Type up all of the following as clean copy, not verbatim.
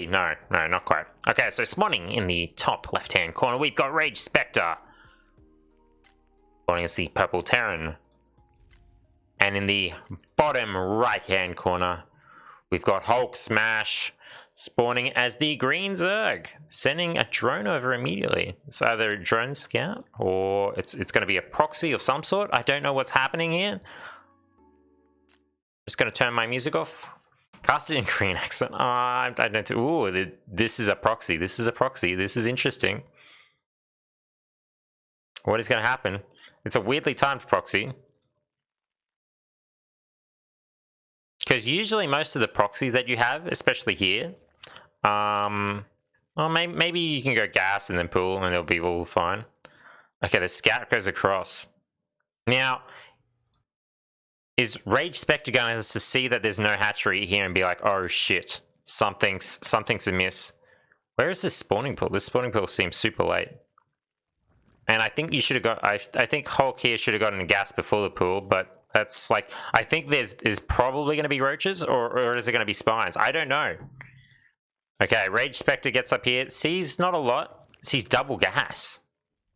No, not quite. Okay, so spawning in the top left-hand corner, we've got RageSpectre. Spawning as the purple Terran. And in the bottom right-hand corner, we've got HulkSmash spawning as the green Zerg, sending a drone over immediately. It's either a drone scout or it's going to be a proxy of some sort. I don't know what's happening here. Just going to turn my music off. Cast it in green accent. I don't. Ooh, this is a proxy. This is a proxy. This is interesting. What is going to happen? It's a weirdly timed proxy. Because usually most of the proxies that you have, especially here, well, maybe you can go gas and then pool and it'll be all fine. Okay, the scout goes across. Now, is RageSpectre going to see that there's no hatchery here and be like, oh shit, something's amiss? Where is this spawning pool? This spawning pool seems super late. And I think you should have got, I think Hulk here should have gotten a gas before the pool, but that's like, I think there's probably going to be roaches or is it going to be spines? I don't know. Okay, RageSpectre gets up here, sees not a lot, sees double gas.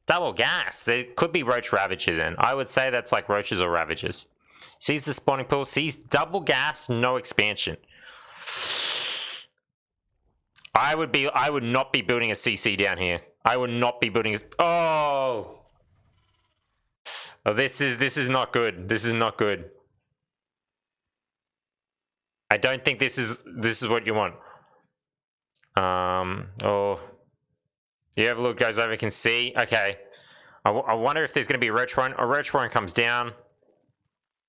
Double gas. There could be roach ravager then. I would say that's like roaches or ravagers. Sees the spawning pool, sees double gas, no expansion. I would not be building a CC down here. I would not be building a... Oh! Oh, this is not good. This is not good. I don't think this is what you want. Oh. The overlord goes over, can see. Okay. I wonder if there's going to be a roach warren. A roach warren comes down.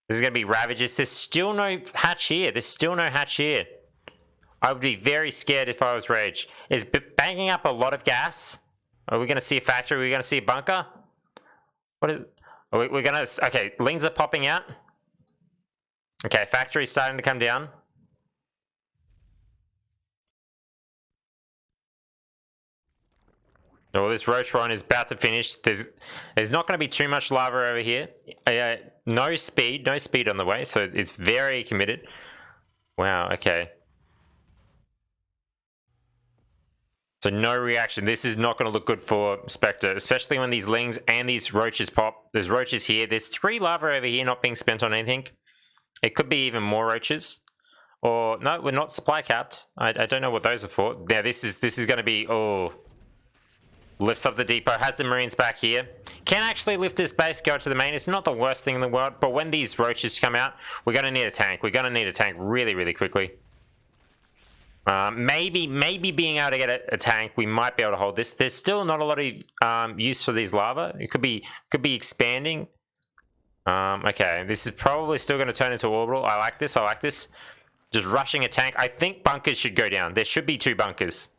This is going to be ravagers. There's still no hatch here. There's still no hatch here. I would be very scared if I was Rage. Is banging up a lot of gas? Are we going to see a factory? Are we going to see a bunker? What is... We're going to... Okay, lings are popping out. Okay, factory's starting to come down. Oh, this roach run is about to finish. There's not going to be too much lava over here. No speed on the way, so it's very committed. Wow, okay. So no reaction. This is not going to look good for Spectre, especially when these lings and these roaches pop. There's roaches here. There's 3 lava over here not being spent on anything. It could be even more roaches. Or, no, we're not supply capped. I don't know what those are for. Yeah, this is going to be... Oh... Lifts up the depot, has the Marines back here. Can actually lift this base, go to the main. It's not the worst thing in the world, but when these roaches come out, we're going to need a tank. We're going to need a tank really, really quickly. Maybe being able to get a tank, we might be able to hold this. There's still not a lot of use for these lava. It could be expanding. Okay, this is probably still going to turn into orbital. I like this. Just rushing a tank. I think bunkers should go down. There should be 2 bunkers.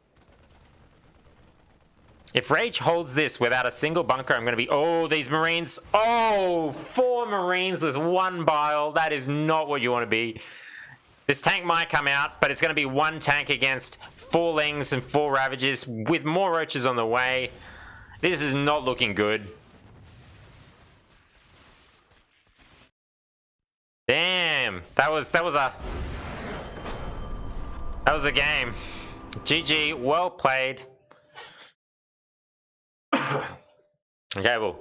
If Rage holds this without a single bunker, I'm going to be... Oh, these Marines. Oh, 4 Marines with 1 bile. That is not what you want to be. This tank might come out, but it's going to be 1 tank against 4 lings and 4 ravagers with more roaches on the way. This is not looking good. Damn. That was a game. GG. Well played. Okay, well.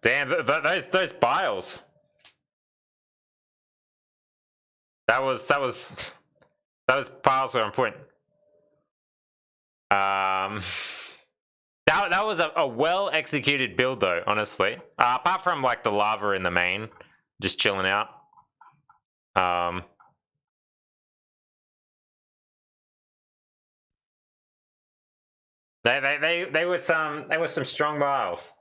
Damn, those biles. That was biles were on point. That was a well executed build though, honestly. Apart from like the lava in the main, just chilling out. They were some strong biles.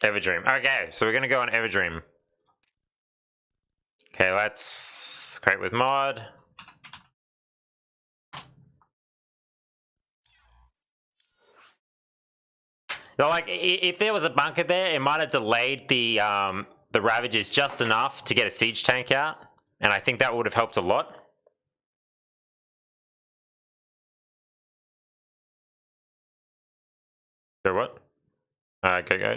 Everdream. Okay, so we're gonna go on Everdream. Okay, let's create with mod. So, like, if there was a bunker there, it might have delayed the Ravagers just enough to get a siege tank out, and I think that would have helped a lot. So what? Go.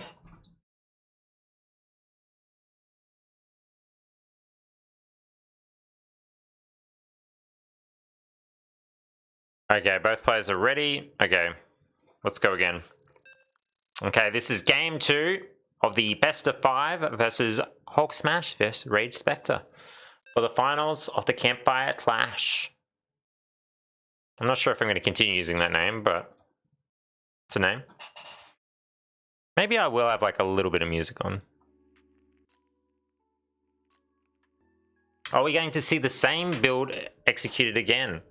Okay, both players are ready. Okay, let's go again. Okay, this is game 2 of the best of 5 versus HulkSmash versus RageSpectre for the finals of the Campfire Clash. I'm not sure if I'm going to continue using that name, but it's a name. Maybe I will have like a little bit of music on. Are we going to see the same build executed again?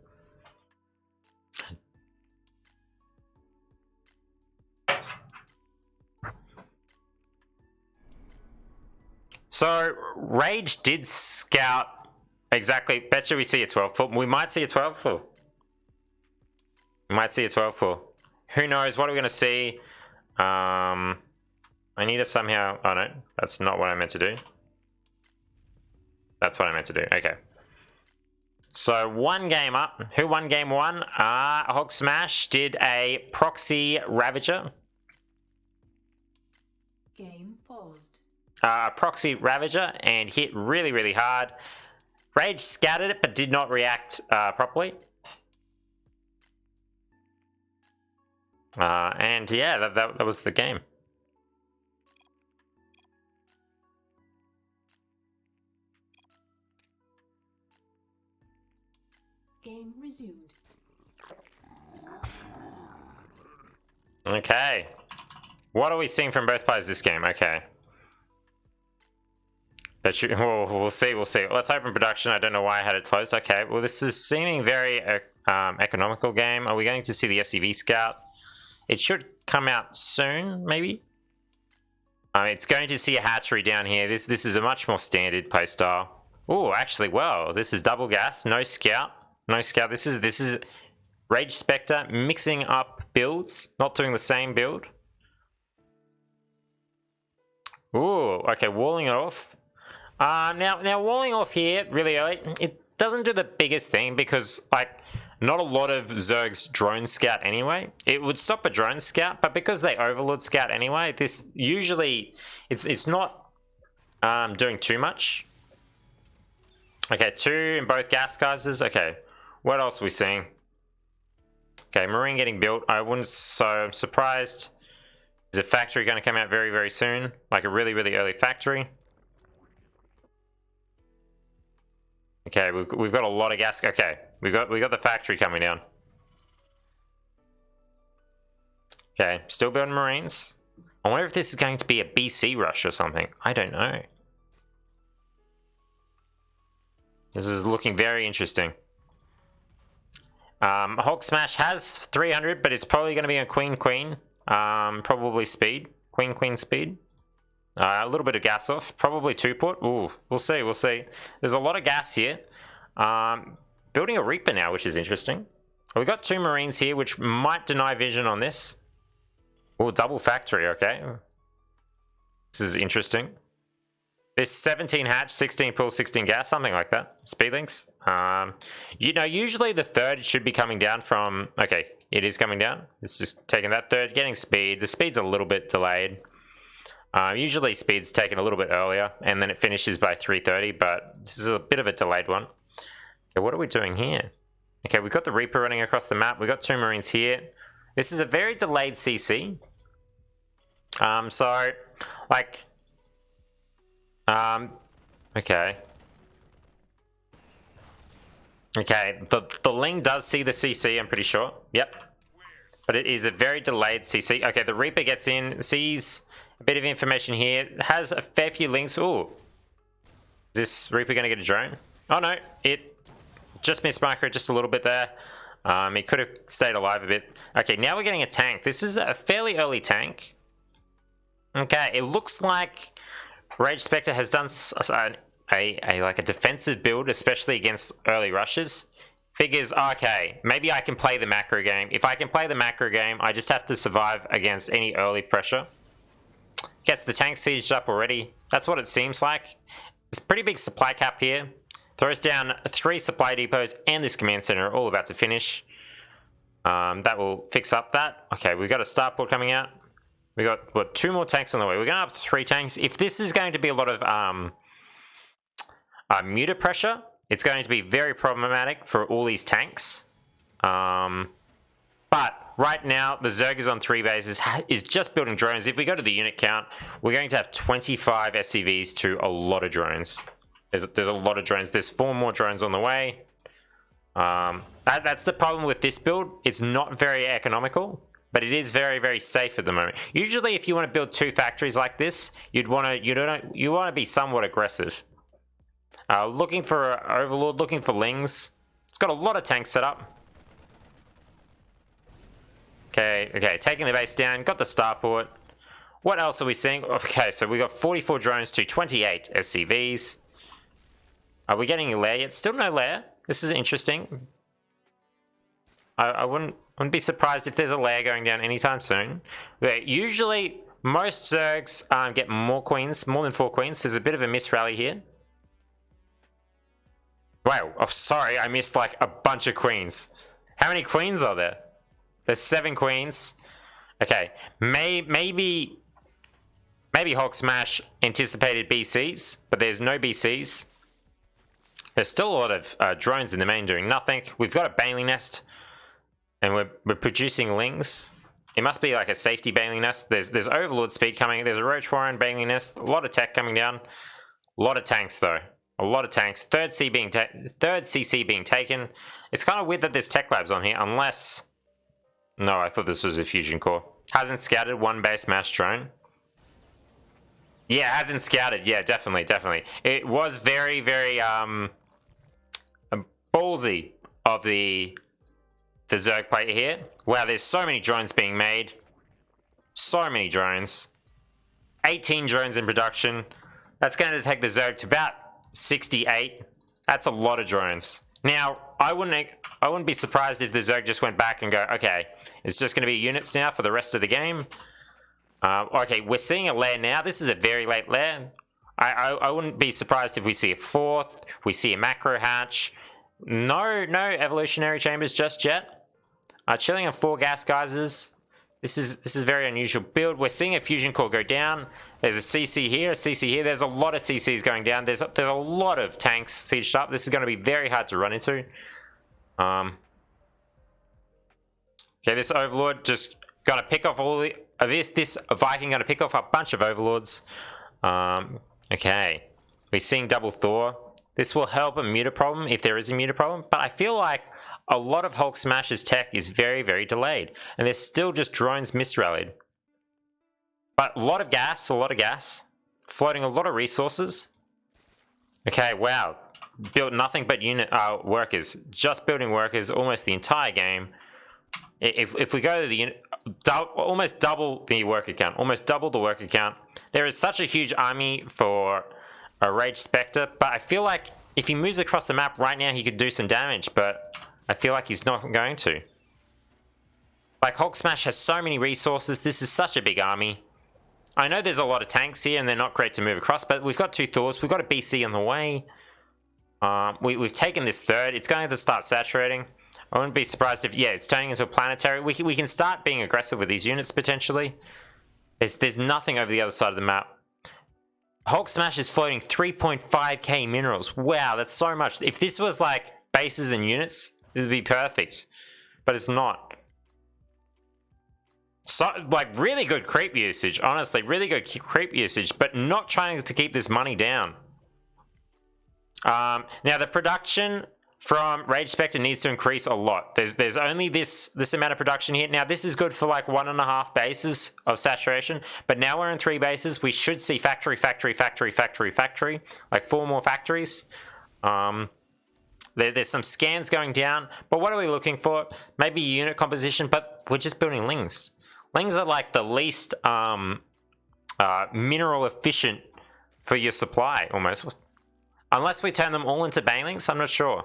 So, Rage did scout exactly. Bet you we see a 12 foot. We might see a 12 foot. We might see a 12 foot. Who knows? What are we going to see? I need to somehow. Oh no, that's not what I meant to do. That's what I meant to do. Okay. So, one game up. Who won game 1? HulkSmash did a proxy Ravager. Game paused. Proxy Ravager and hit really, really hard. Rage scouted it but did not react properly. And yeah, that was the game. Game resumed. Okay. What are we seeing from both players this game? Okay. We'll see. Let's open production. I don't know why I had it closed. Okay, well, this is seeming very economical game. Are we going to see the SCV scout? It should come out soon, maybe. It's going to see a hatchery down here. This is a much more standard playstyle. Oh, actually, well, this is double gas, no scout, no scout. This is RageSpectre mixing up builds, not doing the same build. Ooh, okay, walling it off. Now walling off here really early, it doesn't do the biggest thing because, like, not a lot of Zergs drone scout anyway. It would stop a drone scout, but because they overlord scout anyway, this usually, it's not doing too much. Okay, 2 in both gas geysers. Okay, what else are we seeing? Okay, Marine getting built. I'm surprised. Is a factory going to come out very, very soon? Like a really, really early factory. Okay, we've got a lot of gas. Okay, we got the factory coming down. Okay, still building Marines. I wonder if this is going to be a BC rush or something. I don't know. This is looking very interesting. HulkSmash has 300, but it's probably going to be a Queen. Probably speed. Queen speed. A little bit of gas off. Probably 2-put. Ooh, we'll see. There's a lot of gas here. Building a Reaper now, which is interesting. We've got 2 Marines here, which might deny vision on this. Oh, double factory, okay. This is interesting. There's 17 hatch, 16 pull, 16 gas, something like that. Speed links. You know, usually the third should be coming down from... Okay, it is coming down. It's just taking that third, getting speed. The speed's a little bit delayed. Usually speed's taken a little bit earlier, and then it finishes by 3:30, but this is a bit of a delayed one. Okay, what are we doing here? Okay, we've got the Reaper running across the map. We've got 2 Marines here. This is a very delayed CC. So, like... okay. Okay, the Ling does see the CC, I'm pretty sure. Yep. But it is a very delayed CC. Okay, the Reaper gets in, sees a bit of information here, has a fair few links. Ooh. Is this Reaper going to get a drone? Oh no, it just missed micro just a little bit there. He could have stayed alive a bit. Okay, now we're getting a tank. This is a fairly early tank. Okay, it looks like RageSpectre has done like a defensive build, especially against early rushes. figures, okay, maybe I can play the macro game. If I can play the macro game, I just have to survive against any early pressure. Gets the tank sieged up already. That's what it seems like. It's a pretty big supply cap here. Throws down 3 supply depots and this command center all about to finish. That will fix up that. Okay, we've got a starport coming out. We got, what, 2 more tanks on the way. We're going up 3 tanks. If this is going to be a lot of muter pressure, it's going to be very problematic for all these tanks. But right now, the Zerg is on 3 bases, is just building drones. If we go to the unit count, we're going to have 25 SCVs to a lot of drones. There's a lot of drones. There's 4 more drones on the way. That's the problem with this build. It's not very economical, but it is very, very safe at the moment. Usually, if you want to build 2 factories like this, you want to be somewhat aggressive. Looking for Overlord, looking for Lings. It's got a lot of tanks set up. Okay, taking the base down, got the starport. What else are we seeing? Okay, so we got 44 drones to 28 SCVs. Are we getting a lair yet? Still no lair. This is interesting. I wouldn't be surprised if there's a lair going down anytime soon. But usually, most Zergs get more queens, more than 4 queens. There's a bit of a miss rally here. Wow, oh, sorry, I missed like a bunch of queens. How many queens are there? There's 7 queens. Okay, maybe HulkSmash anticipated BCs, but there's no BCs. There's still a lot of drones in the main doing nothing. We've got a Baneling Nest, and we're producing Lings. It must be like a safety Baneling Nest. There's Overlord speed coming. There's a Roach Warren Baneling Nest. A lot of tech coming down. A lot of tanks though. A lot of tanks. Third CC being taken. It's kind of weird that there's tech labs on here, unless... No, I thought this was a fusion core. Hasn't scouted 1 base mass drone. Yeah, hasn't scouted. Yeah, definitely. It was very, very ballsy of the Zerg player here. Wow, there's so many drones being made. So many drones. 18 drones in production. That's going to take the Zerg to about 68. That's a lot of drones. Now, I wouldn't be surprised if the Zerg just went back and go, okay, it's just going to be units now for the rest of the game. Okay, we're seeing a lair now. This is a very late lair. I wouldn't be surprised if we see a 4th. We see a macro hatch. No evolutionary chambers just yet. Chilling on 4 gas geysers. This is very unusual build. We're seeing a fusion core go down. There's a CC here, a CC here. There's a lot of CCs going down. There's a lot of tanks sieged up. This is going to be very hard to run into. Okay, this Overlord just going to pick off all the... This Viking going to pick off a bunch of Overlords. Okay. We're seeing double Thor. This will help a muter problem if there is a muter problem. But I feel like a lot of HulkSmash's tech is very, very delayed. And there's still just drones misrallied. But a lot of gas. Floating a lot of resources. Okay, wow. Built nothing but workers. Just building workers almost the entire game. If we go to the unit, almost double the worker count. Almost double the worker count. There is such a huge army for a RageSpectre, but I feel like if he moves across the map right now, he could do some damage, but I feel like he's not going to. Like, HulkSmash has so many resources. This is such a big army. I know there's a lot of tanks here, and they're not great to move across, but we've got 2 Thors. We've got a BC on the way. We've taken this 3rd. It's going to start saturating. I wouldn't be surprised if, yeah, it's turning into a planetary. We can start being aggressive with these units, potentially. There's nothing over the other side of the map. HulkSmash is floating 3.5k minerals. Wow, that's so much. If this was, like, bases and units, it would be perfect. But it's not. So, like, really good creep usage. Honestly, really good creep usage. But not trying to keep this money down. Now, the production from RageSpectre needs to increase a lot. There's only this amount of production here. Now, this is good for like 1.5 bases of saturation, but now we're in 3 bases. We should see factory, like 4 more factories. There's some scans going down, but what are we looking for? Maybe unit composition, but we're just building Lings. Lings are like the least mineral efficient for your supply, almost. Unless we turn them all into Banelings, I'm not sure.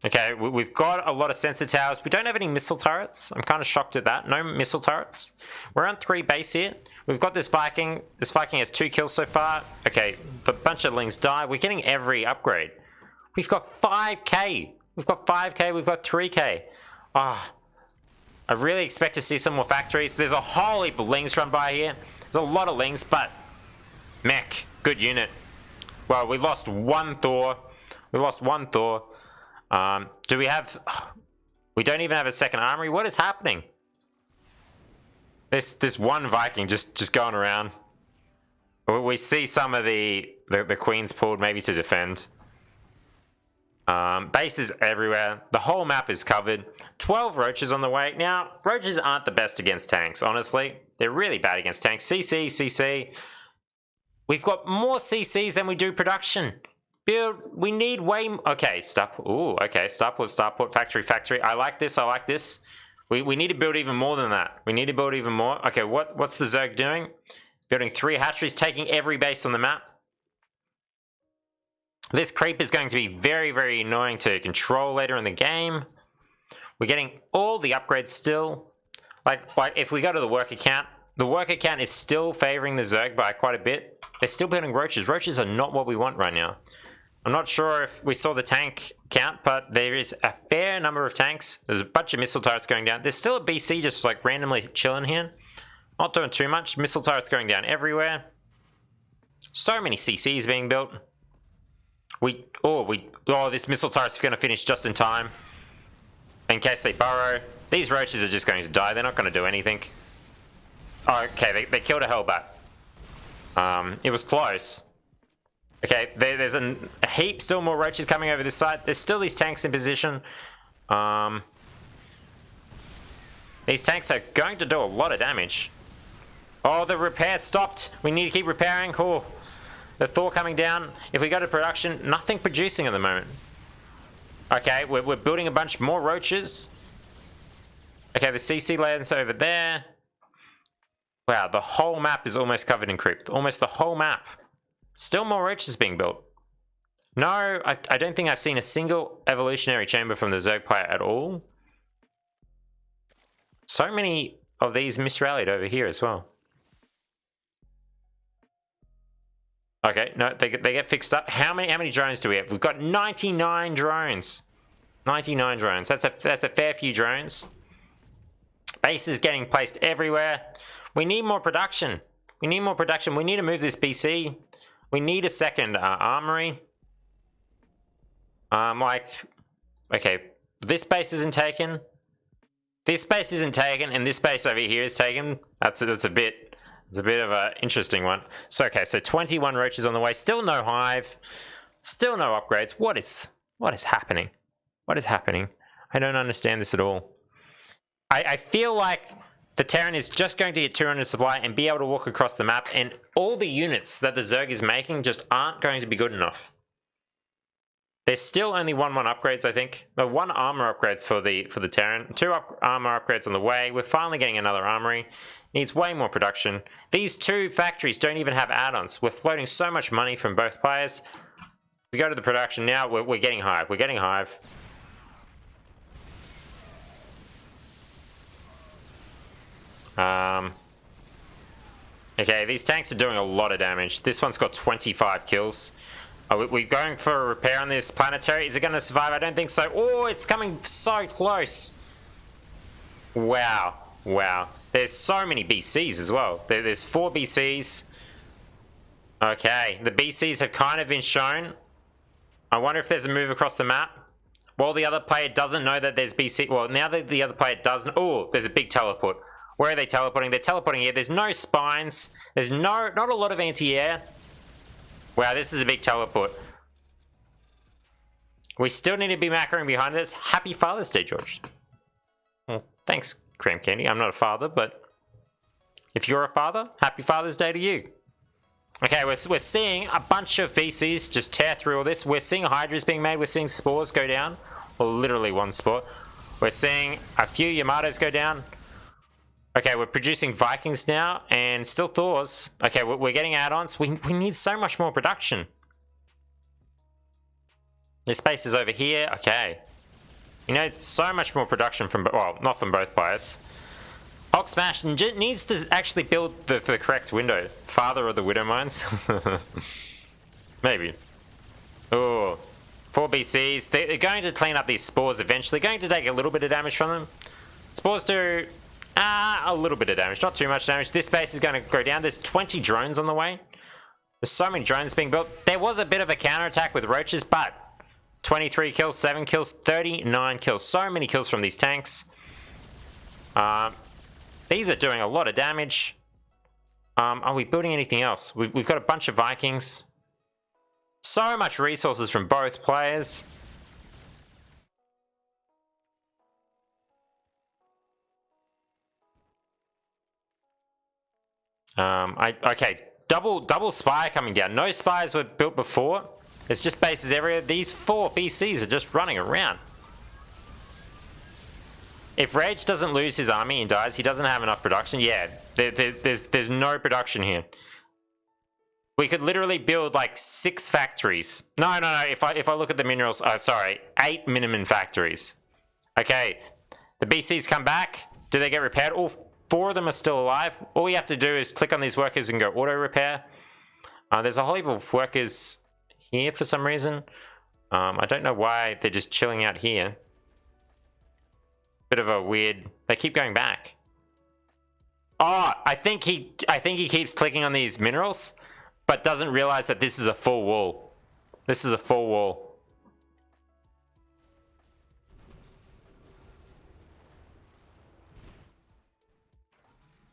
Okay, we've got a lot of sensor towers. We don't have any missile turrets. I'm kind of shocked at that. No missile turrets. We're on 3 base here. We've got this Viking. This Viking has 2 kills so far. Okay, a bunch of Lings die. We're getting every upgrade. We've got 5k. We've got 5k. We've got 3k. Ah, I really expect to see some more factories. There's a whole heap of Lings run by here. There's a lot of Lings, but mech, good unit. Well, we lost one Thor. We lost one Thor. Do we have... We don't even have a second armory. What is happening? This one Viking just going around. We see some of the queens pulled maybe to defend. Bases everywhere. The whole map is covered. 12 roaches on the way. Now, roaches aren't the best against tanks, honestly. They're really bad against tanks. CC. We've got more CCs than we do production. Build, we need way okay, stop. Ooh, okay, starport, factory. I like this. We need to build even more than that. We need to build even more. Okay, what's the Zerg doing? Building 3 hatcheries, taking every base on the map. This creep is going to be very, very annoying to control later in the game. We're getting all the upgrades still. Like if we go to the worker count, the worker count is still favoring the Zerg by quite a bit. They're still building roaches. Roaches are not what we want right now. I'm not sure if we saw the tank count, but there is a fair number of tanks. There's a bunch of missile turrets going down. There's still a BC just like randomly chilling here. Not doing too much. Missile turrets going down everywhere. So many CCs being built. This missile turret's going to finish just in time. In case they burrow. These roaches are just going to die. They're not going to do anything. Oh, okay, they killed a Hellbat. It was close. Okay, there's a heap still more roaches coming over this side. There's still these tanks in position. These tanks are going to do a lot of damage. Oh, the repair stopped. We need to keep repairing. Oh, the Thor coming down. If we go to production, nothing producing at the moment. Okay, we're building a bunch more roaches. Okay, the CC lands over there. Wow, the whole map is almost covered in creep. Almost the whole map. Still more roaches being built. No, I don't think I've seen a single evolutionary chamber from the Zerg player at all. So many of these misrallied over here as well. Okay, no, they get fixed up. How many drones do we have? We've got 99 drones. 99 drones. That's a fair few drones. Bases getting placed everywhere. We need more production. We need more production. We need to move this BC. We need a second armory. Okay, this base isn't taken. This base isn't taken, and this base over here is taken. It's a bit of an interesting one. So okay, so 21 roaches on the way. Still no hive. Still no upgrades. What is happening? What is happening? I don't understand this at all. I feel like the Terran is just going to get 200 supply and be able to walk across the map, and all the units that the Zerg is making just aren't going to be good enough. There's still only 1 upgrades, I think. No, 1 armor upgrades for the Terran. 2 armor upgrades on the way. We're finally getting another armory. Needs way more production. These 2 factories don't even have add-ons. We're floating so much money from both players. We go to the production now. We're getting hive. We're getting hive. Okay, these tanks are doing a lot of damage. This one's got 25 kills. Are we going for a repair on this planetary? Is it going to survive? I don't think so. Oh, it's coming so close. Wow. Wow. There's so many BCs as well. There's 4 BCs. Okay, the BCs have kind of been shown. I wonder if there's a move across the map. Well, the other player doesn't know that there's BC. Well, now that the other player doesn't. Oh, there's a big teleport. Where are they teleporting? They're teleporting here. There's no spines. There's not a lot of anti-air. Wow, this is a big teleport. We still need to be macroing behind this. Happy Father's Day, George. Well, thanks, Cream Candy. I'm not a father, but if you're a father, happy Father's Day to you. Okay, we're seeing a bunch of BCs just tear through all this. We're seeing hydras being made. We're seeing spores go down. Well, literally 1 spore. We're seeing a few Yamatos go down. Okay, we're producing Vikings now, and still Thors. Okay, we're getting add-ons. We need so much more production. This base is over here. Okay. You know, it's so much more production from, well, not from both players. HulkSmash needs to actually build the correct window. Father of the Widow Mines. Maybe. Oh, 4 BCs. They're going to clean up these spores eventually. Going to take a little bit of damage from them. Spores do a little bit of damage, not too much damage. This base is going to go down. There's 20 drones on the way. There's so many drones being built. There was a bit of a counterattack with roaches, but 23 kills, 7 kills, 39 kills. So many kills from these tanks. These are doing a lot of damage. Are we building anything else? We've got a bunch of Vikings. So much resources from both players. Okay, double spire coming down. No spires were built before. It's just bases everywhere. These 4 BCs are just running around. If Rage doesn't lose his army and dies, he doesn't have enough production. Yeah, there's no production here. We could literally build like 6 factories. No. If I look at the minerals, sorry, 8 minimum factories. Okay, the BCs come back. Do they get repaired? All 4 of them are still alive. All we have to do is click on these workers and go auto repair. There's a whole heap of workers here for some reason. I don't know why they're just chilling out here. Bit of a weird. They keep going back. Oh, I think he keeps clicking on these minerals, but doesn't realize that this is a full wall. This is a full wall.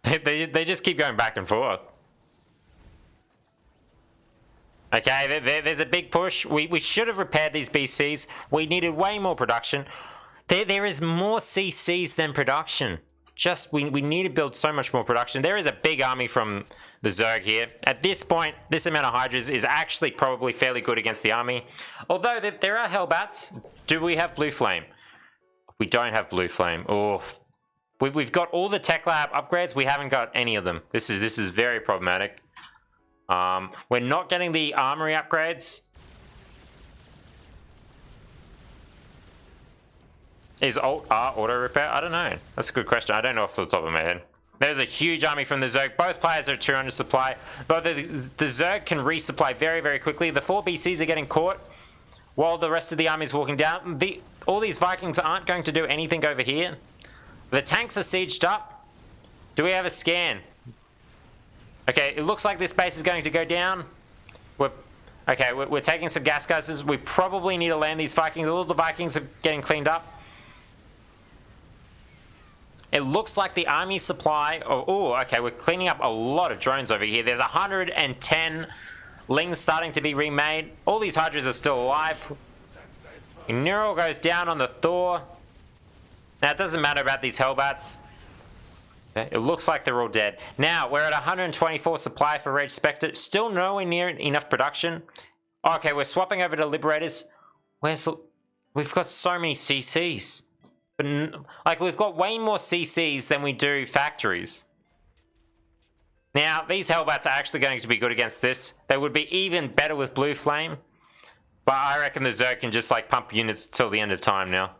They just keep going back and forth. Okay, there's a big push. We should have repaired these BCs. We needed way more production. There is more CCs than production. Just, we need to build so much more production. There is a big army from the Zerg here. At this point, this amount of Hydras is actually probably fairly good against the army. Although there are Hellbats. Do we have Blue Flame? We don't have Blue Flame. Oh, we've got all the Tech Lab upgrades. We haven't got any of them. This is very problematic. We're not getting the armory upgrades. Is Alt R auto repair? I don't know. That's a good question. I don't know off the top of my head. There's a huge army from the Zerg. Both players are at 200 supply. But the Zerg can resupply very, very quickly. The 4 BCs are getting caught while the rest of the army is walking down. All these Vikings aren't going to do anything over here. The tanks are sieged up. Do we have a scan? Okay, it looks like this base is going to go down. We're taking some gas guzzlers. We probably need to land these Vikings. All the Vikings are getting cleaned up. It looks like the army supply... Oh, okay, we're cleaning up a lot of drones over here. There's 110 Lings starting to be remade. All these Hydras are still alive. Neural goes down on the Thor. Now, it doesn't matter about these Hellbats. Okay, it looks like they're all dead. Now, we're at 124 supply for RageSpectre. Still nowhere near enough production. Okay, we're swapping over to Liberators. We've got so many CCs. But, like, we've got way more CCs than we do factories. Now, these Hellbats are actually going to be good against this. They would be even better with Blue Flame. But I reckon the Zerg can just, like, pump units till the end of time now.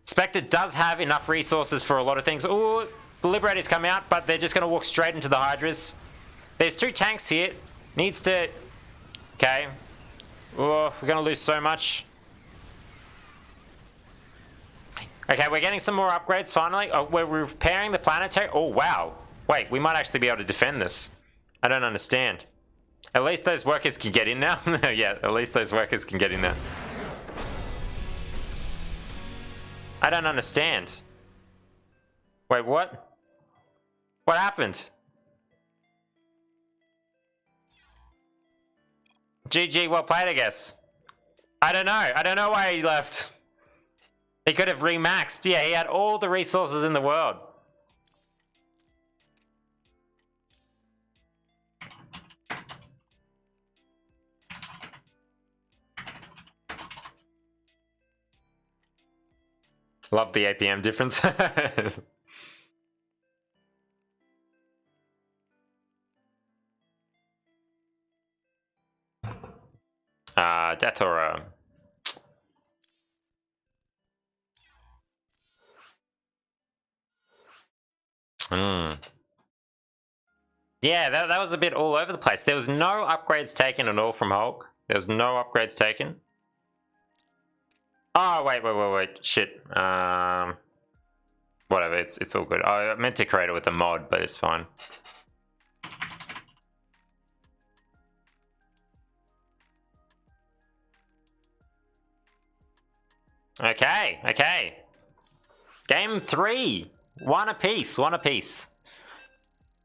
Spectre does have enough resources for a lot of things. Ooh, the Liberators come out, but they're just going to walk straight into the Hydras. There's 2 tanks here. Needs to... Okay. Oh, we're going to lose so much. Okay, we're getting some more upgrades finally. Oh, we're repairing the planetary. Oh, wow. Wait, we might actually be able to defend this. I don't understand. At least those workers can get in now. Yeah, at least those workers can get in there. I don't understand. Wait, what? What happened? GG, well played, I guess. I don't know. I don't know why he left. He could have remaxed. Yeah, he had all the resources in the world. Love the APM difference. Death Aura. Hmm. Yeah, that was a bit all over the place. There was no upgrades taken at all from Hulk. There was no upgrades taken. Oh, wait. Shit. Whatever, it's all good. I meant to create it with a mod, but it's fine. Okay. Game 3. One apiece.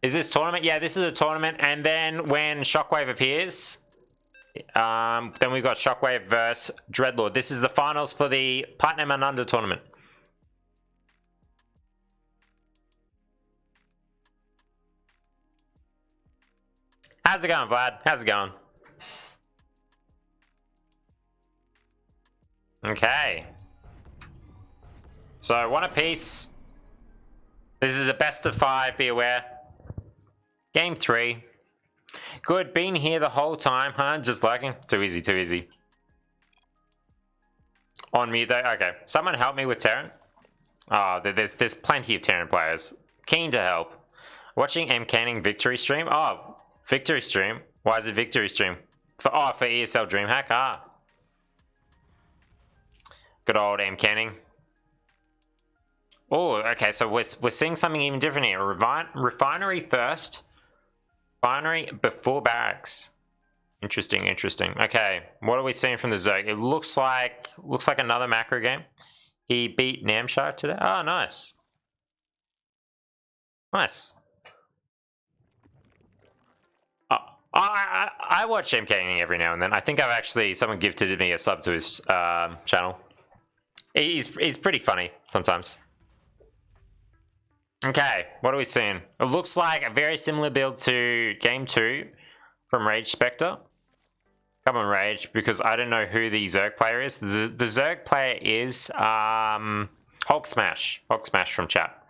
Is this tournament? Yeah, this is a tournament. And then when Shockwave appears, then we've got Shockwave versus Dreadlord. This is the finals for the Platinum and Under tournament. How's it going, Vlad? How's it going? Okay. So, one apiece. This is a best of 5, be aware. Game 3. Good, been here the whole time, huh? Just lagging? Too easy. On mute though? Okay. Someone help me with Terran? Oh, there's plenty of Terran players. Keen to help. Watching M Canning Victory stream? Oh, Victory stream? Why is it Victory stream? For ESL DreamHack? Ah. Good old M Canning. Oh, okay, so we're seeing something even different here. Refinery first. Refinery before barracks. Interesting. Okay, what are we seeing from the Zerg? It looks like another macro game. He beat Namshar today. Oh, nice. I watch MKing every now and then. I think someone gifted me a sub to his channel. He's pretty funny sometimes. Okay, what are we seeing? It looks like a very similar build to Game 2 from RageSpectre. Come on, Rage, because I don't know who the Zerg player is. The Zerg player is HulkSmash. HulkSmash from chat.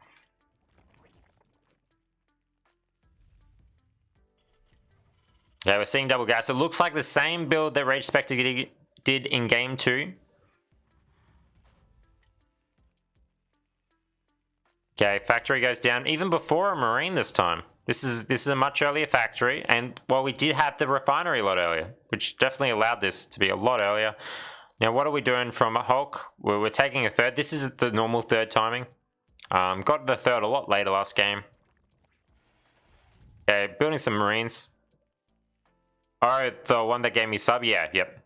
Yeah, we're seeing double gas. It looks like the same build that RageSpectre did in Game 2. Okay, factory goes down even before a marine this time. This is a much earlier factory, and well, we did have the refinery a lot earlier, which definitely allowed this to be a lot earlier. Now, what are we doing from Hulk? We're taking a third. This is the normal third timing. Got the third a lot later last game. Okay, building some marines. Oh, the one that gave me sub? Yeah, yep.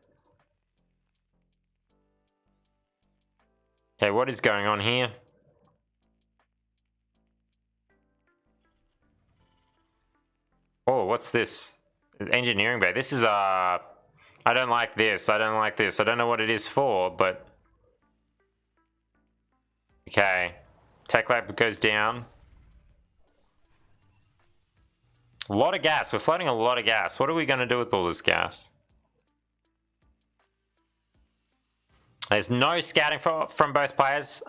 Okay, what is going on here? Oh, what's this? Engineering bay. This is I don't like this. I don't know what it is for, but okay. Tech lab goes down. A lot of gas. We're floating a lot of gas. What are we going to do with all this gas? There's no scouting from both players.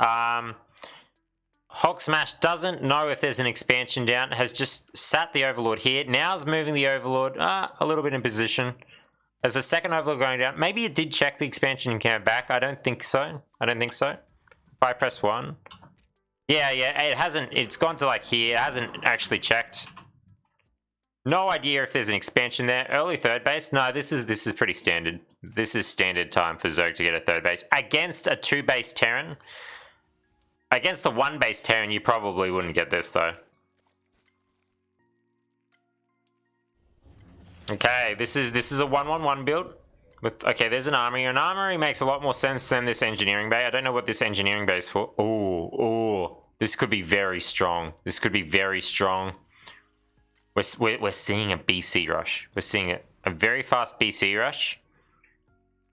HulkSmash doesn't know if there's an expansion down. Has just sat the Overlord here. Now's moving the Overlord a little bit in position. There's a second Overlord going down. Maybe it did check the expansion and came back. I don't think so. If I press 1. Yeah, it hasn't. It's gone to like here. It hasn't actually checked. No idea if there's an expansion there. Early third base. No, this is pretty standard. This is standard time for Zerg to get a third base. Against a 2-base Terran. Against a 1-base Terran, you probably wouldn't get this, though. Okay, this is a 1-1-1 build. Okay, there's an armory. An armory makes a lot more sense than this engineering bay. I don't know what this engineering bay is for. Oh, this could be very strong. We're seeing a BC rush. We're seeing a very fast BC rush.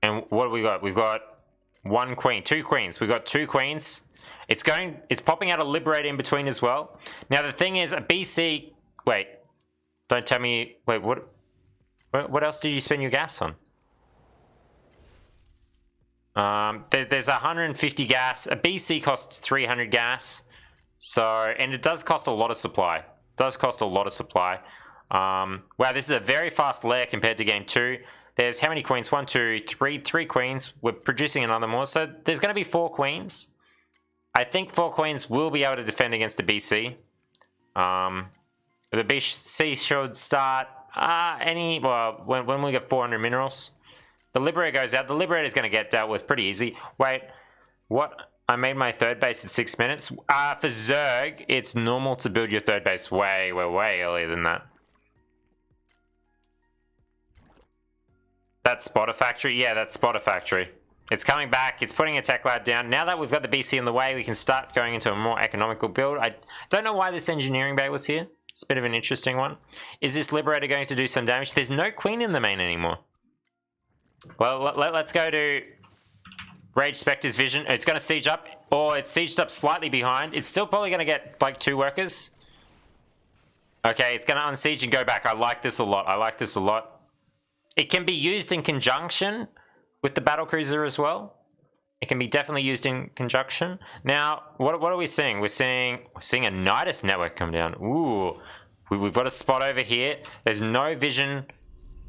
And what do we got? We've got 1 queen, 2 queens. We've got 2 queens. It's popping out a Liberator in between as well. Now the thing is, a BC. Wait, don't tell me. Wait, what else did you spend your gas on? There's 150 gas. A BC costs 300 gas. So, and it does cost a lot of supply. Wow, this is a very fast layer compared to game 2. There's how many queens? 1, 2, 3 queens. We're producing another more. So there's going to be 4 queens. I think 4 queens will be able to defend against a BC. The BC should start when we get 400 minerals. The Liberator goes out. The Liberator is going to get dealt with pretty easy. Wait, what? I made my third base in 6 minutes. For Zerg, it's normal to build your third base way earlier than that. That's Spotter Factory? Yeah, that's Spotter Factory. It's coming back. It's putting a tech lab down. Now that we've got the BC in the way, we can start going into a more economical build. I don't know why this engineering bay was here. It's a bit of an interesting one. Is this Liberator going to do some damage? There's no Queen in the main anymore. Well, let's go to RageSpectre's vision. It's going to siege up. Or it's sieged up slightly behind. It's still probably going to get like 2 workers. Okay, it's going to unsiege and go back. I like this a lot. I like this a lot. It can be used in conjunction with the battlecruiser as well. It can be definitely used in conjunction. Now, what are we seeing? We're seeing a Nidus network come down. Ooh, we've got a spot over here. There's no vision.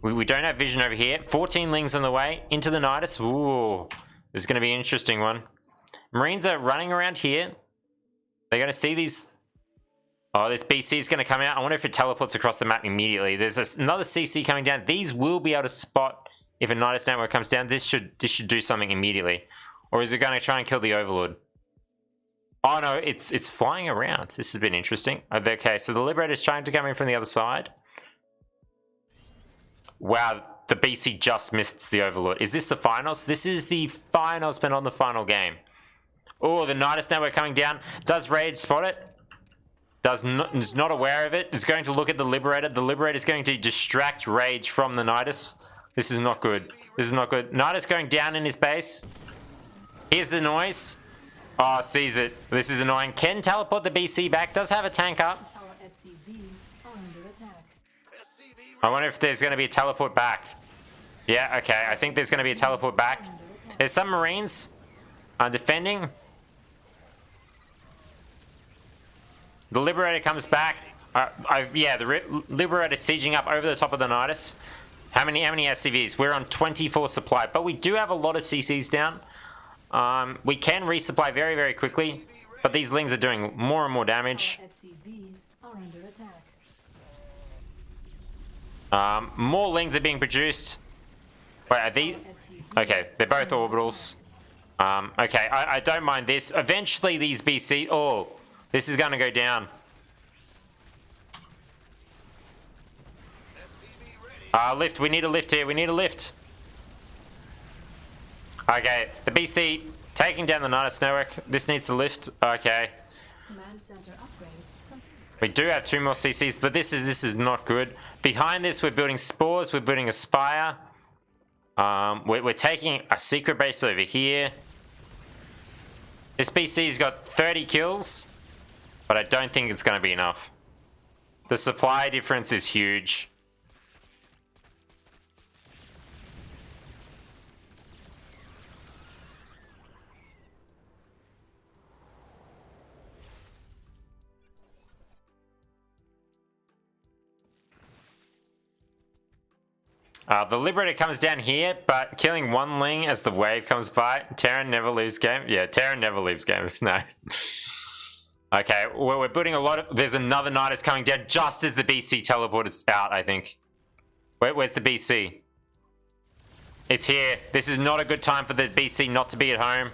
We don't have vision over here. 14 lings on the way into the Nidus. Ooh, this is going to be an interesting one. Marines are running around here. They're going to see these. Oh, this BC is going to come out. I wonder if it teleports across the map immediately. There's another CC coming down. These will be able to spot if a Nidus network comes down. This should do something immediately. Or is it going to try and kill the Overlord? Oh no, it's flying around. This has been interesting. Okay, so the Liberator is trying to come in from the other side. Wow, the BC just missed the Overlord. Is this the finals? This is the finals, but on the final game. Oh, the Nidus network coming down. Does Rage spot it? Is not aware of it. Is going to look at the Liberator. The Liberator is going to distract Rage from the Nidus. This is not good. This is not good. Nidus going down in his base. Here's the noise. Oh, sees it. This is annoying. Can teleport the BC back. Does have a tank up. Our SCVs are under attack. I wonder if there's going to be a teleport back. Yeah, okay. I think there's going to be a teleport back. There's some Marines defending. The Liberator comes back. Yeah, the Liberator sieging up over the top of the Nidus. How many SCVs? We're on 24 supply, but we do have a lot of CCs down. We can resupply very quickly, but these lings are doing more and more damage. Our SCVs are under attack. More lings are being produced. Wait, are these? Okay, they're both orbitals. Okay, I don't mind this. Eventually, these BC. Oh, this is going to go down. Lift. We need a lift here. We need a lift. Okay, the BC taking down the Nidus network. This needs to lift. Okay. Command center upgrade complete. We do have 2 more CCs, but this is not good. Behind this, we're building spores. We're building a spire. We're taking a secret base over here. This BC's got 30 kills, but I don't think it's going to be enough. The supply difference is huge. The Liberator comes down here, but killing 1 ling as the wave comes by. Terran never leaves game. Yeah, Terran never leaves games. No. Okay, well, we're building a lot of... There's another Nidus coming down just as the BC teleported out, I think. Where's the BC? It's here. This is not a good time for the BC not to be at home.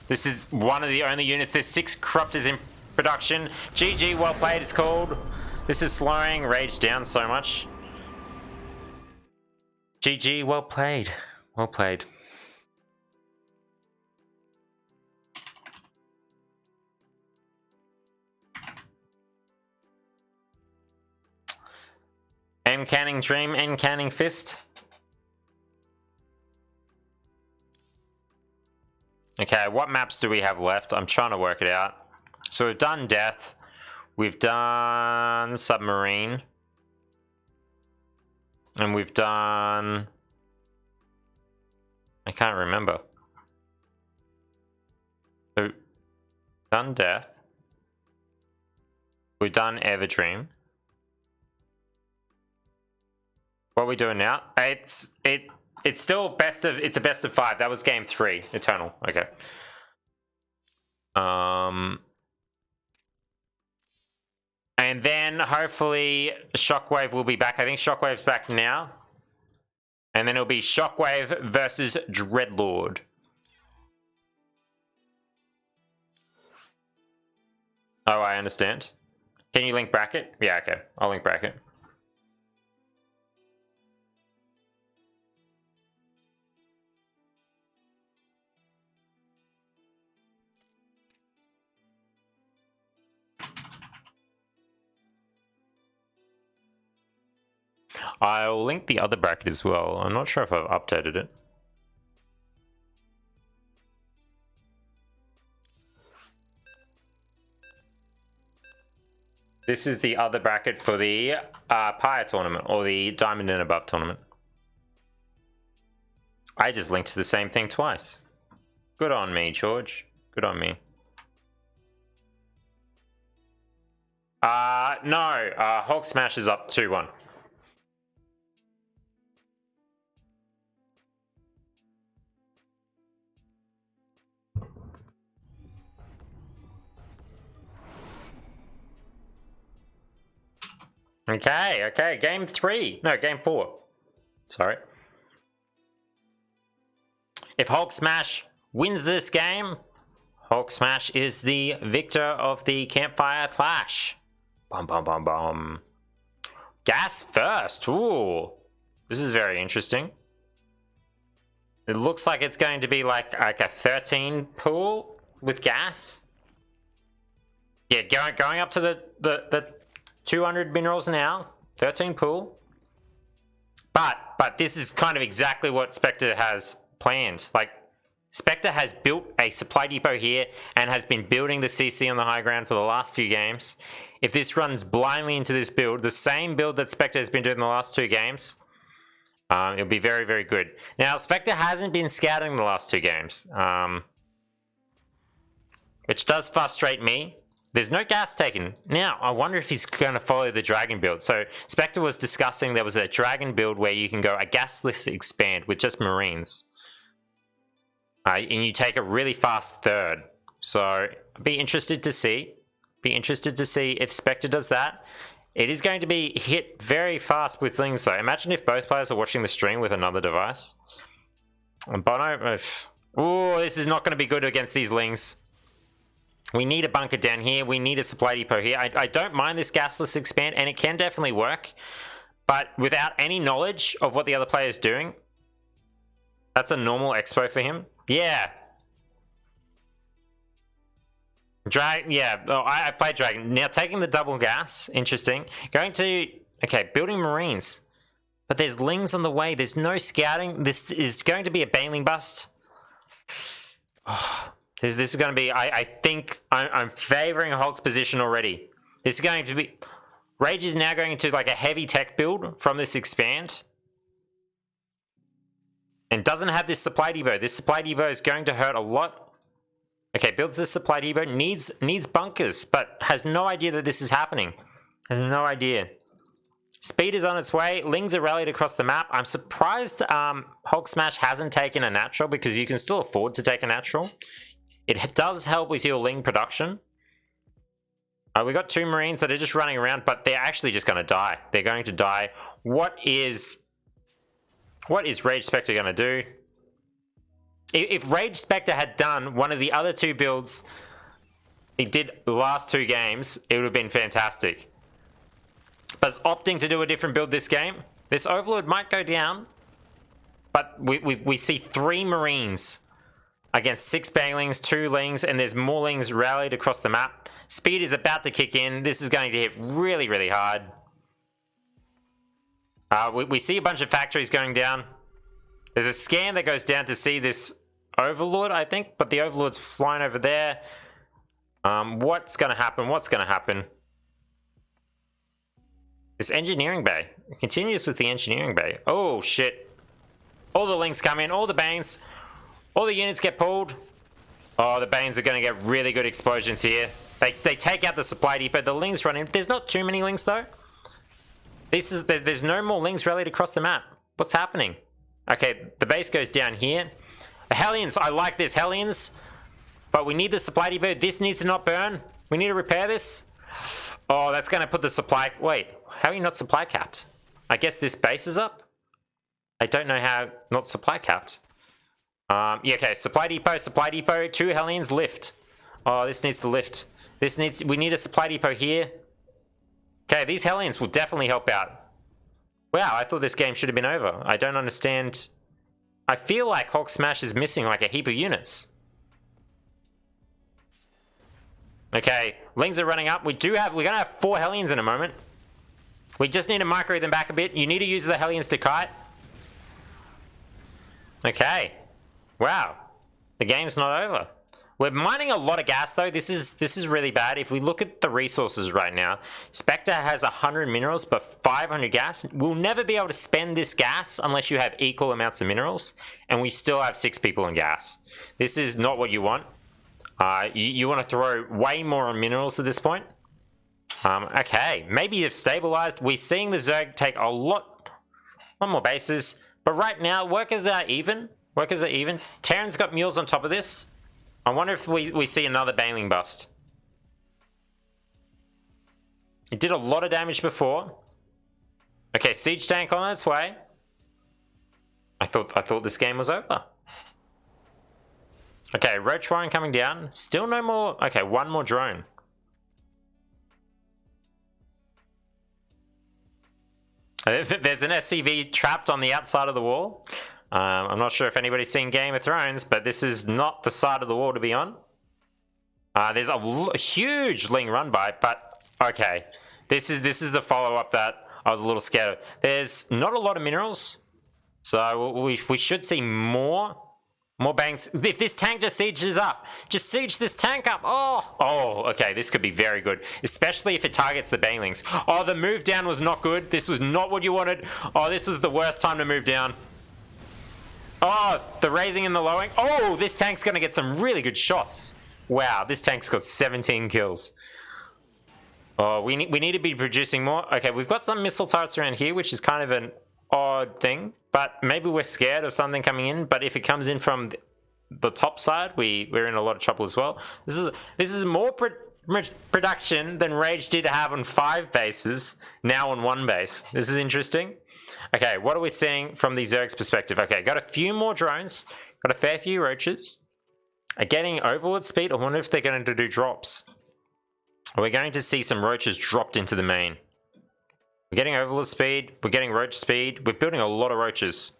This is one of the only units. There's 6 corruptors in production. GG, well played, it's called. This is slowing Rage down so much. GG, well played. Well played. M canning dream, N canning fist. Okay, what maps do we have left? I'm trying to work it out. So we've done death. We've done submarine. And we've done... I can't remember. So, done death. We've done Everdream. What are we doing now? It's still best of... It's a best of 5. That was game 3. Eternal. Okay. And then hopefully Shockwave will be back. I think Shockwave's back now. And then it'll be Shockwave versus Dreadlord. Oh, I understand. Can you link bracket? Yeah, okay. I'll link bracket. I'll link the other bracket as well. I'm not sure if I've updated it. This is the other bracket for the Pyre tournament, or the Diamond and Above tournament. I just linked to the same thing twice. Good on me, George. Good on me. No, HulkSmash is up 2-1. Okay, game 3. No, game 4. Sorry. If HulkSmash wins this game, HulkSmash is the victor of the Campfire Clash. Bum, bum, bum, bum. Gas first. Ooh. This is very interesting. It looks like it's going to be like a 13 pool with gas. Yeah, going up to the 200 minerals now, 13 pool. But this is kind of exactly what Spectre has planned. Like, Spectre has built a supply depot here and has been building the CC on the high ground for the last few games. If this runs blindly into this build, the same build that Spectre has been doing the last 2 games, it'll be very, very good. Now, Spectre hasn't been scouting the last 2 games, which does frustrate me. There's no gas taken. Now, I wonder if he's going to follow the dragon build. So, Spectre was discussing there was a dragon build where you can go a gasless expand with just marines. And you take a really fast third. So, I'd be interested to see. Be interested to see if Spectre does that. It is going to be hit very fast with Lings, though. Imagine if both players are watching the stream with another device. Bono... Ooh, this is not going to be good against these Lings. We need a bunker down here. We need a supply depot here. I don't mind this gasless expand, and it can definitely work. But without any knowledge of what the other player is doing, that's a normal expo for him. Yeah. Yeah, oh, I played Dragon. Now, taking the double gas, interesting. Going to, okay, building Marines. But there's Lings on the way. There's no scouting. This is going to be a Baneling bust. Oh. This is going to be, I think, I'm favoring Hulk's position already. This is going to be, Rage is now going into like a heavy tech build from this expand. And doesn't have this supply depot. This supply depot is going to hurt a lot. Okay, builds this supply depot, needs bunkers, but has no idea that this is happening. Has no idea. Speed is on its way. Lings are rallied across the map. I'm surprised HulkSmash hasn't taken a natural, because you can still afford to take a natural. It does help with your Ling production. We got 2 Marines that are just running around, but they're actually just going to die. They're going to die. What is RageSpectre going to do? If RageSpectre had done one of the other 2 builds he did the last 2 games, it would have been fantastic. But opting to do a different build this game, this Overlord might go down, but we see 3 Marines against 6 Banglings, 2 Lings, and there's more Lings rallied across the map. Speed is about to kick in. This is going to hit really, really hard. We see a bunch of factories going down. There's a scan that goes down to see this Overlord, I think, but the Overlord's flying over there. What's going to happen? What's going to happen? This engineering bay. It continues with the engineering bay. Oh, shit. All the Lings come in, all the Banes. All the units get pulled. Oh, the Banes are going to get really good explosions here. They take out the supply depot. The Lings run in. There's not too many Lings, though. There's no more Lings rallied across the map. What's happening? Okay, the base goes down here. The Hellions. I like this. Hellions. But we need the supply depot. This needs to not burn. We need to repair this. Oh, that's going to put the supply... Wait, how are you not supply capped? I guess this base is up? I don't know how not supply capped. Yeah, okay, supply depot, 2 Hellions, lift. Oh, this needs to lift. We need a supply depot here. Okay, these Hellions will definitely help out. Wow, I thought this game should have been over. I don't understand. I feel like HulkSmash is missing like a heap of units. Okay, Lings are running up. We're gonna have 4 Hellions in a moment. We just need to micro them back a bit. You need to use the Hellions to kite. Okay. Wow. The game's not over. We're mining a lot of gas though. This is really bad. If we look at the resources right now, Spectre has 100 minerals but 500 gas. We'll never be able to spend this gas unless you have equal amounts of minerals, and we still have 6 people in gas. This is not what you want. You want to throw way more on minerals at this point. Okay, maybe you've stabilized. We're seeing the Zerg take a lot more bases, but right now workers are even. Terran's got mules on top of this. I wonder if we see another Baneling bust. It did a lot of damage before. Okay, siege tank on its way. I thought this game was over. Okay, Roach Warren coming down. Still no more. Okay, 1 more drone. There's an SCV trapped on the outside of the wall. I'm not sure if anybody's seen Game of Thrones, but this is not the side of the wall to be on. There's a huge Ling run by, but okay. This is the follow-up that I was a little scared of. There's not a lot of minerals, so we should see more banks. If this tank just sieges up, just siege this tank up. Oh, okay, this could be very good, especially if it targets the Banelings. Oh, the move down was not good. This was not what you wanted. Oh, this was the worst time to move down. Oh, the raising and the lowering. Oh, this tank's gonna get some really good shots. Wow, this tank's got 17 kills. Oh, we need to be producing more. Okay, we've got some missile turrets around here, which is kind of an odd thing, but maybe we're scared of something coming in. But if it comes in from the top side, we're in a lot of trouble as well. This is more production than Rage did have on 5 bases, now on 1 base. This is interesting. Okay, what are we seeing from the Zerg's perspective? Okay, got a few more drones, got a fair few roaches. Are getting overlord speed. I wonder if they're going to do drops. Are we going to see some roaches dropped into the main? We're getting overlord speed, we're getting roach speed, we're building a lot of roaches.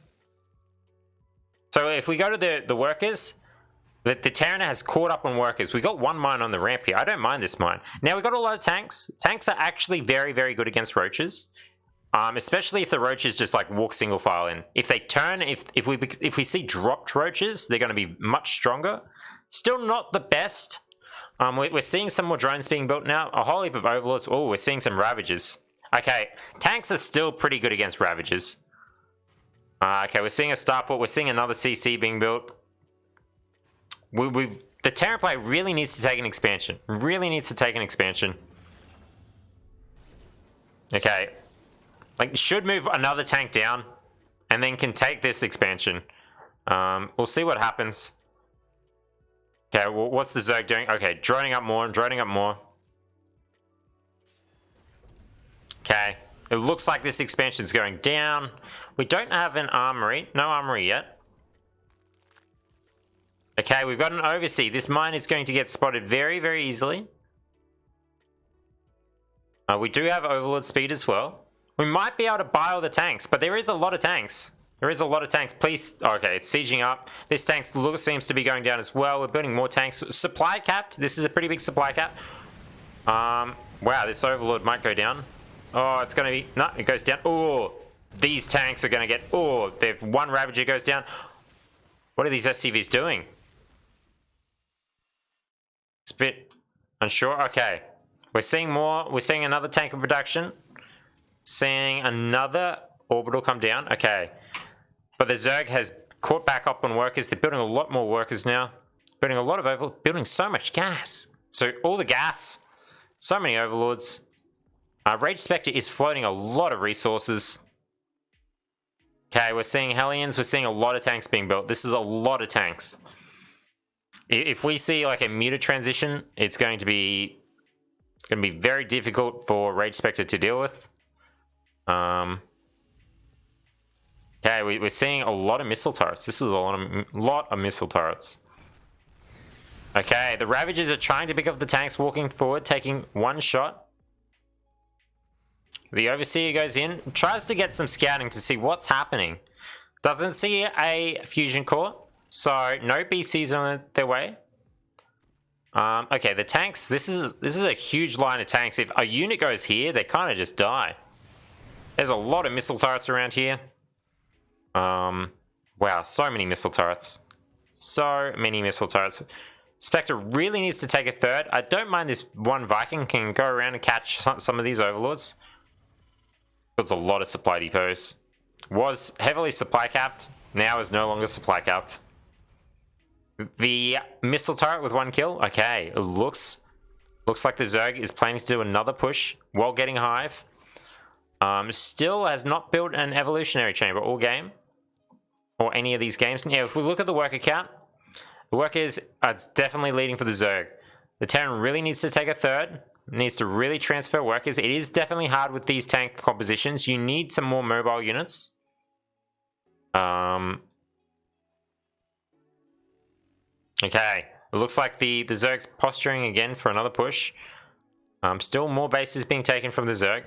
So if we go to the workers, the Terran has caught up on workers. We got 1 mine on the ramp here. I don't mind this mine. Now we got a lot of tanks. Tanks are actually very, very good against roaches. Especially if the roaches just like walk single file in. If they turn, if we see dropped roaches, they're going to be much stronger. Still not the best. We're seeing some more drones being built now. A whole heap of overlords. Oh, we're seeing some ravages. Okay, tanks are still pretty good against ravages. Okay, we're seeing a starport. We're seeing another CC being built. The Terran play really needs to take an expansion. Really needs to take an expansion. Okay. Like, should move another tank down and then can take this expansion. We'll see what happens. Okay, well, what's the Zerg doing? Okay, droning up more. Okay, it looks like this expansion's going down. We don't have an armory. No armory yet. Okay, we've got an oversea. This mine is going to get spotted very, very easily. We do have overlord speed as well. We might be able to buy all the tanks, but there is a lot of tanks. Please. Okay, it's sieging up. This tank seems to be going down as well. We're building more tanks. Supply capped. This is a pretty big supply cap. Wow, this overlord might go down. Oh, it's going to be... No, it goes down. Oh, these tanks are going to get... Oh, they've 1 Ravager goes down. What are these SCVs doing? It's a bit unsure. Okay. We're seeing more. We're seeing another tank of production. Seeing another orbital come down. Okay. But the Zerg has caught back up on workers. They're building a lot more workers now. Building a lot of overlords. Building so much gas. So all the gas. So many overlords. RageSpectre is floating a lot of resources. Okay, we're seeing Hellions. We're seeing a lot of tanks being built. This is a lot of tanks. If we see like a meter transition, it's going to be It's going to be very difficult for RageSpectre to deal with. Okay, we're seeing a lot of missile turrets. This is a lot of missile turrets. Okay, the Ravagers are trying to pick up the tanks, walking forward, taking one shot. The Overseer goes in, tries to get some scouting to see what's happening. Doesn't see a fusion core, so no BCs on their way. Okay, the tanks. This is a huge line of tanks. If a unit goes here, they kind of just die. There's a lot of missile turrets around here. Wow, so many missile turrets. So many missile turrets. Spectre really needs to take a third. I don't mind this one Viking can go around and catch some of these Overlords. There's a lot of supply depots. Was heavily supply capped, now is no longer supply capped. The missile turret with one kill. Okay, it looks like the Zerg is planning to do another push while getting Hive. Still has not built an evolutionary chamber all game. Or any of these games. Yeah, if we look at the worker count, the workers are definitely leading for the Zerg. The Terran really needs to take a third. Needs to really transfer workers. It is definitely hard with these tank compositions. You need some more mobile units. Okay. It looks like the Zerg's posturing again for another push. Still more bases being taken from the Zerg.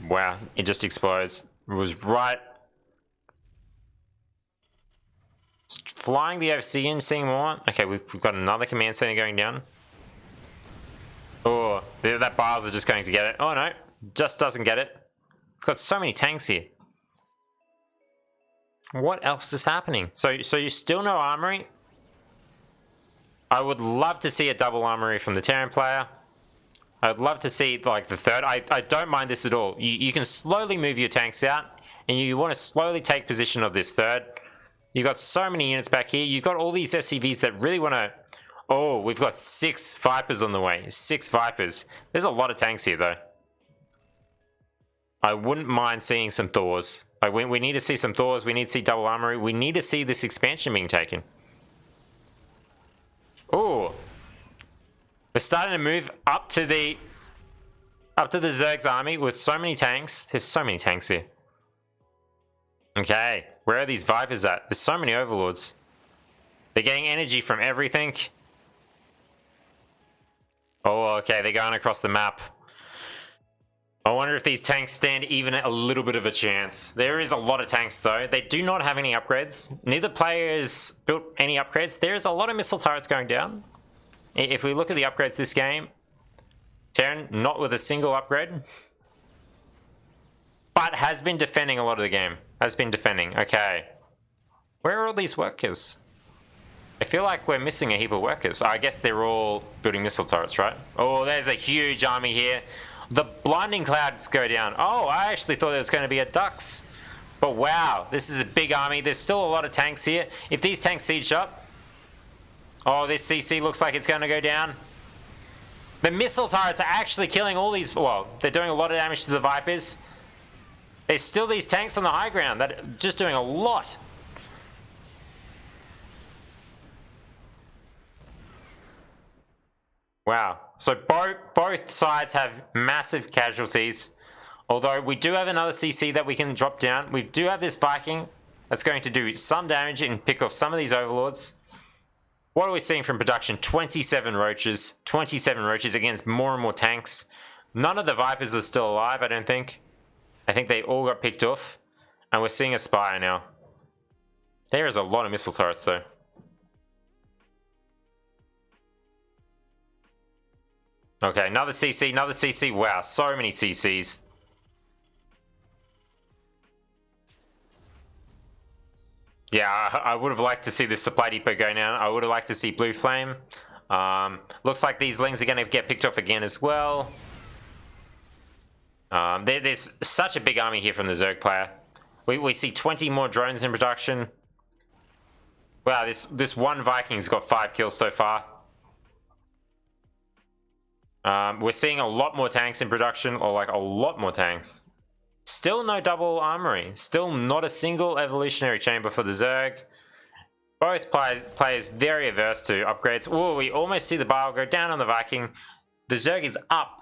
Wow, it just explodes. It was right. Flying the OC in, seeing more. Okay, we've got another command center going down. Oh, that Biles are just going to get it. Oh no, just doesn't get it. We've got so many tanks here. What else is happening? So you still no armory? I would love to see a double armory from the Terran player. I would love to see like the third. I don't mind this at all. You can slowly move your tanks out, and you want to slowly take position of this third. You got so many units back here. You've got all these SCVs that really want to... Oh, we've got 6 Vipers on the way. 6 Vipers. There's a lot of tanks here, though. I wouldn't mind seeing some Thors. Like, we need to see some Thors. We need to see double armory. We need to see this expansion being taken. Oh. We're starting to move up to the Zerg's army with so many tanks. There's so many tanks here. Okay, where are these Vipers at? There's so many Overlords. They're getting energy from everything. Oh, okay, they're going across the map. I wonder if these tanks stand even a little bit of a chance. There is a lot of tanks, though. They do not have any upgrades. Neither players built any upgrades. There is a lot of missile turrets going down. If we look at the upgrades this game, Terran not with a single upgrade. But has been defending a lot of the game. Has been defending. Okay. Where are all these workers? I feel like we're missing a heap of workers. I guess they're all building missile turrets, right? Oh, there's a huge army here. The blinding clouds go down. Oh, I actually thought there was going to be a Dux. But wow, this is a big army. There's still a lot of tanks here. If these tanks siege up... Oh, this CC looks like it's going to go down. The missile turrets are actually killing all these... Well, they're doing a lot of damage to the Vipers. There's still these tanks on the high ground that are just doing a lot. Wow. So both sides have massive casualties. Although we do have another CC that we can drop down. We do have this Viking that's going to do some damage and pick off some of these Overlords. What are we seeing from production? 27 roaches. 27 roaches against more and more tanks. None of the Vipers are still alive, I don't think. I think they all got picked off. And we're seeing a Spire now. There is a lot of missile turrets, though. Okay, another CC, another CC. Wow, so many CCs. Yeah, I would have liked to see this supply depot go down. I would have liked to see Blue Flame. Looks like these Lings are going to get picked off again as well. There's such a big army here from the Zerg player. We see 20 more drones in production. Wow, this one Viking's got 5 kills so far. We're seeing a lot more tanks in production, or like a lot more tanks. Still no double armory. Still not a single evolutionary chamber for the Zerg. Both players very averse to upgrades. Oh, we almost see the Bile go down on the Viking. The Zerg is up.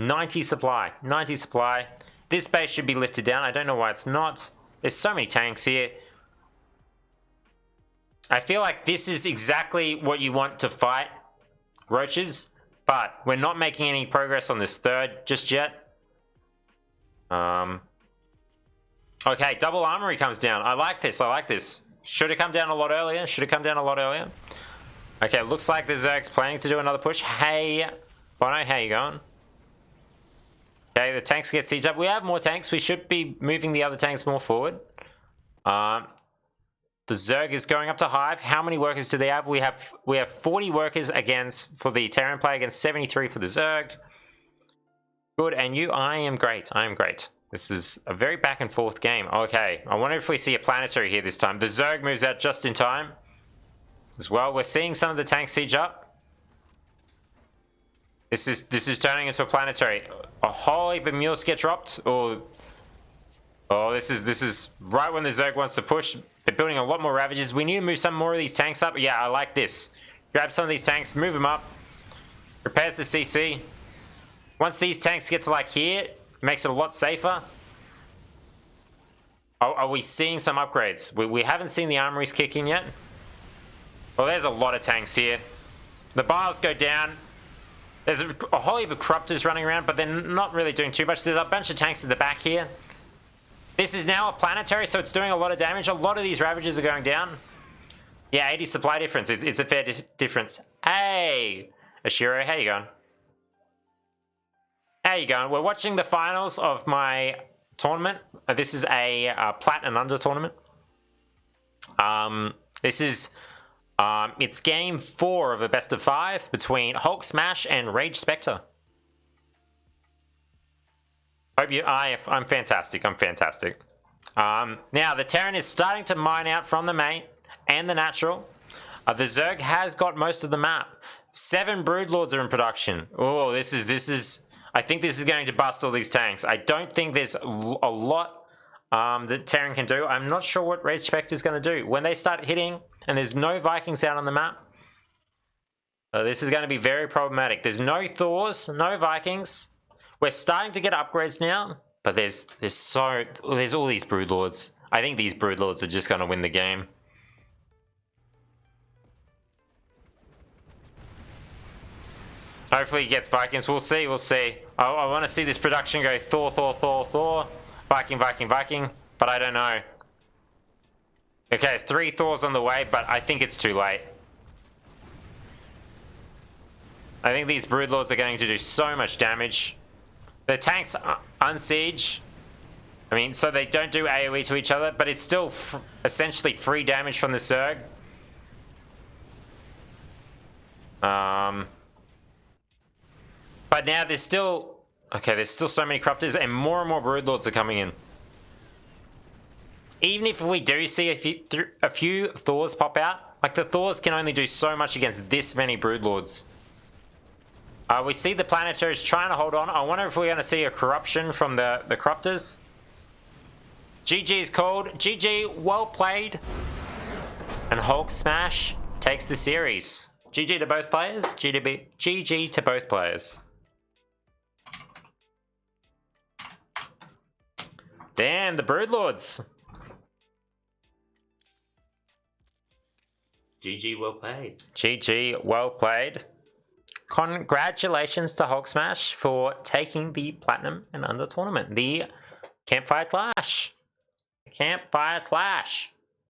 90 supply. 90 supply. This base should be lifted down. I don't know why it's not. There's so many tanks here. I feel like this is exactly what you want to fight roaches, but we're not making any progress on this third just yet. Okay, double armory comes down. I like this. I like this. Should have come down a lot earlier. Should have come down a lot earlier. Okay, looks like the Zerg's planning to do another push. Hey, Bono, how you going? Okay, the tanks get sieged up. We have more tanks. We should be moving the other tanks more forward. The Zerg is going up to Hive. How many workers do they have? We have 40 workers for the Terran player against 73 for the Zerg. Good, and you? I am great. I am great. This is a very back and forth game. Okay, I wonder if we see a planetary here this time. The Zerg moves out just in time. As well, we're seeing some of the tanks siege up. This is turning into a planetary. A whole heap of mules get dropped. Oh, this is right when the Zerg wants to push. They're building a lot more ravages. We need to move some more of these tanks up. Yeah, I like this. Grab some of these tanks, move them up. Repairs the CC. Once these tanks get to like here, makes it a lot safer. Are we seeing some upgrades? We haven't seen the armories kick in yet. Well, there's a lot of tanks here. The bars go down. There's a whole heap of corruptors running around, but they're not really doing too much. There's a bunch of tanks at the back here. This is now a planetary, so it's doing a lot of damage. A lot of these ravages are going down. Yeah, 80 supply difference. It's a fair difference. Hey, Ashiro, how you going? How you going? We're watching the finals of my tournament. This is a Plat and Under tournament. This is it's game 4 of a best of 5 between HulkSmash and RageSpectre. I'm fantastic. I'm fantastic. Now the Terran is starting to mine out from the mate and the natural. The Zerg has got most of the map. 7 Broodlords are in production. Oh, this is. I think this is going to bust all these tanks. I don't think there's a lot that Terran can do. I'm not sure what RageSpectre is going to do. When they start hitting and there's no Vikings out on the map, this is going to be very problematic. There's no Thors, no Vikings. We're starting to get upgrades now, but there's all these Broodlords. I think these Broodlords are just going to win the game. Hopefully he gets Vikings. We'll see. We'll see. I want to see this production go Thor, Thor, Thor, Thor. Viking, Viking, Viking. But I don't know. Okay, 3 Thors on the way, but I think it's too late. I think these Broodlords are going to do so much damage. The tanks unsiege. I mean, so they don't do AoE to each other, but it's still essentially free damage from the Zerg. But now there's still so many corruptors and more Broodlords are coming in. Even if we do see a few Thors pop out, like the Thors can only do so much against this many Broodlords. We see the planetaries trying to hold on. I wonder if we're going to see a corruption from the corruptors. GG is called. GG, well played. And HulkSmash takes the series. GG to both players. GG to both players. Damn, the Broodlords. GG, well played. GG, well played. Congratulations to HulkSmash for taking the Platinum and Under tournament. The Campfire Clash. Campfire Clash.